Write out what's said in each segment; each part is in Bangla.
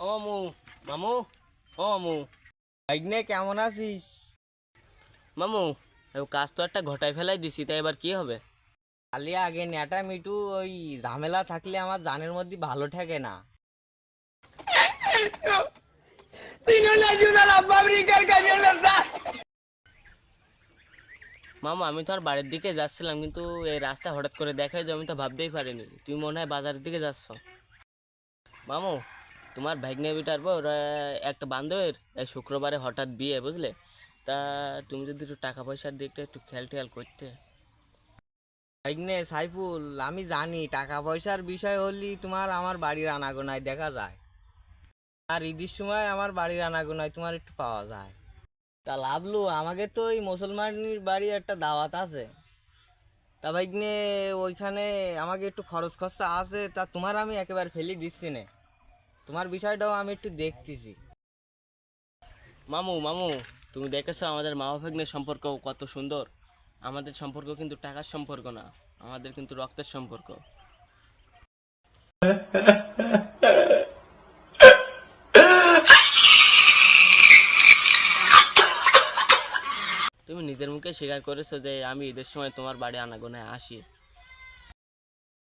ও মামু, মামু, ও মামু, ভাগ্নে কেমন আছিস? মামু, কাজ তো একটা ঘটায় ফেলাই দিছি, তাই এবার কি হবে? খালি আগে নেটা মিটু ওই ঝামেলা থাকলে আমার জানের মধ্যে ভালো ঠেকে না। মামু, আমি তো আর বাড়ির দিকে যাচ্ছিলাম, কিন্তু এই রাস্তা হঠাৎ করে দেখাই যে আমি তো ভাবতেই পারিনি তুমি মনে হয় বাজারের দিকে যাচ্ছ। মামু, তোমার ভাগ্নে বিটার পর একটা বান্ধবের এই শুক্রবারে হঠাৎ বিয়ে, বুঝলে? তা তুমি যদি একটু টাকা পয়সার দিকটা একটু খেয়াল টেয়াল করতে। ভাগ্নে সাইফুল, আমি জানি টাকা পয়সার বিষয় হলি তোমার আমার বাড়ির আনাগোনায় দেখা যায়, আর ঈদের সময় আমার বাড়ির আনাগোনায় তোমার একটু পাওয়া যায়। তা লাভলু, আমাকে তো ওই মুসলমানের বাড়ি একটা দাওয়াত আছে। তা ভাগ্নে ওইখানে আমাকে একটু খরচ খরচা আছে, তা তোমার আমি একেবারে ফেলি দিচ্ছি না, তোমার বিষয়টাও আমি একটু দেখতেছি। মামু, মামু, তুমি দেখেছো আমাদের মা ভাগ্নের সম্পর্ক কত সুন্দর? আমাদের সম্পর্ক কিন্তু টাকার সম্পর্ক না, আমাদের কিন্তু রক্তের সম্পর্ক। তুমি নিজের মুখে স্বীকার করেছো যে আমি ঈদের সময় তোমার বাড়ি আনাগোনায় আসি।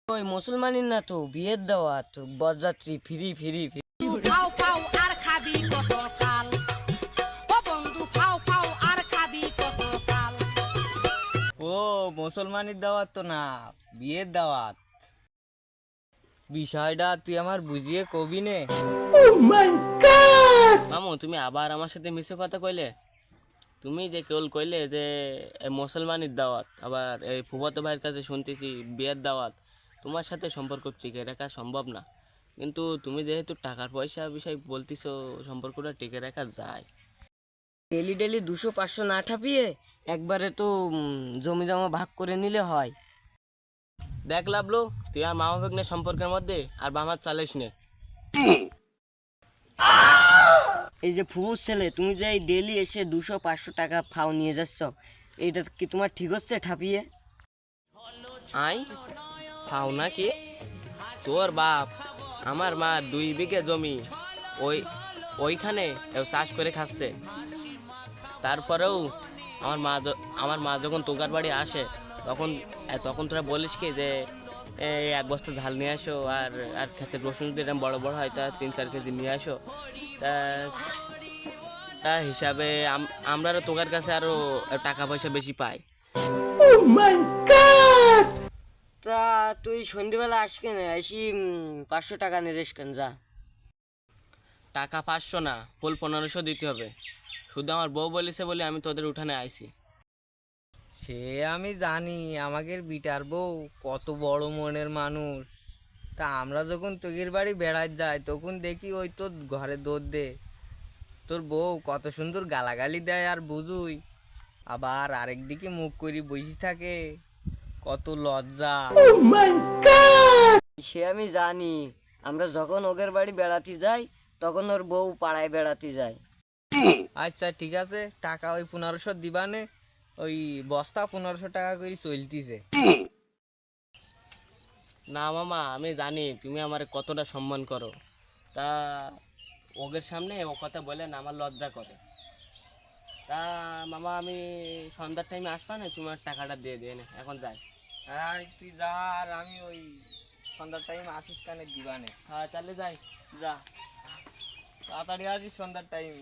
ওই মুসলমানের না তো বিয়ের দাওয়াত, বরযাত্রী ফিরি ফিরি ফিরি। ফাও ফাও আর খাবি কত কাল, ও বন্ধু ফাও ফাও আর খাবি কত কাল। ও মুসলমানের দাওয়াত তো না, বিয়ের দাওয়াত। বিষয়টা তুই আমার বুঝিয়ে কবি নে। মামু, তুমি আবার আমার সাথে মিছে কথা কইলে। তুমি যে কেবল কইলে যে মুসলমানের দাওয়াত, আবার এই ফুফাতো ভাইয়ের কাছে শুনতেছি বিয়ের দাওয়াত। তোমার সাথে সম্পর্ক টিকে রাখা সম্ভব না, কিন্তু তুমি যেহেতু টাকার পয়সা বিষয় বলতেছো, সম্পর্কটা টিকে রাখা যায়। ডেলি ডেলি 200-500 না ঠাপিয়ে একবারে তো জমি জমা ভাগ করে নিলে হয়। দেখ লাভলো, তুই আর মামা ভাগ্নের সম্পর্কের মধ্যে আর বামার চালিস নে। এই যে ফুফুর ছেলে, তুমি যে এই ডেলি এসে 200-500 টাকা ফাও নিয়ে যাচ্ছ, এইটা কি তোমার ঠিক হচ্ছে ঠাপিয়ে? আই পাও না কি? তোর বাপ আমার মা 2 বিঘে জমি ওই ওইখানে চাষ করে খাচ্ছে। তারপরেও আমার মা যখন তোকার বাড়ি আসে, তখন তখন তোরা বলিস কি যে এই 1 বস্তা ঝাল নিয়ে আসো, আর আর ক্ষেতের রসুন যদি এরকম বড় বড় হয় তা 3-4 কেজি নিয়ে আসো। তা তা হিসাবে আমরা তোকার কাছে আরো টাকা পয়সা বেশি পাই। তা তুই সন্ধ্যেবেলা আসকেন, আসি 500 টাকা নিয়ে যাস কেন, যা। টাকা 500 না, ফুল 1500 দিতে হবে। শুধু আমার বউ বলেছে বলে আমি তোদের উঠানে আইছি। সে আমি জানি, আমাদের বিটার বউ কত বড় মনের মানুষ। তা আমরা যখন তোদের বাড়ি বেড়াতে যাই তখন দেখি ওই তোর ঘরে দৌড় দে, তোর বউ কত সুন্দর গালাগালি দেয় আর বুঝুই, আবার আরেকদিকে মুখ করি বসে থাকে, কত লজ্জা। সে আমি জানি, আমরা যখন ওদের বাড়ি বেড়াতে যাই তখন ওর বউ পাড়ায় বেড়াতে যায়। আচ্ছা ঠিক আছে, টাকা ওই 1500 দিবানে, ওই বস্তা 1500 টাকা করে চলতিছে। না মামা, আমি জানি তুমি আমার কতটা সম্মান করো। তা ওদের সামনে ও কথা বলেন আমার লজ্জা করে। তা মামা, আমি সন্ধ্যার টাইমে আসবা না, তোমার টাকাটা দিয়ে দিয়ে নে, এখন যাই। হ্যাঁ তুই যা, আর আমি ওই সন্ধ্যার টাইম আসিস কানে দিবানে। হ্যাঁ, তাহলে যাই। যা, তাড়াতাড়ি আসিস সন্ধ্যার টাইম।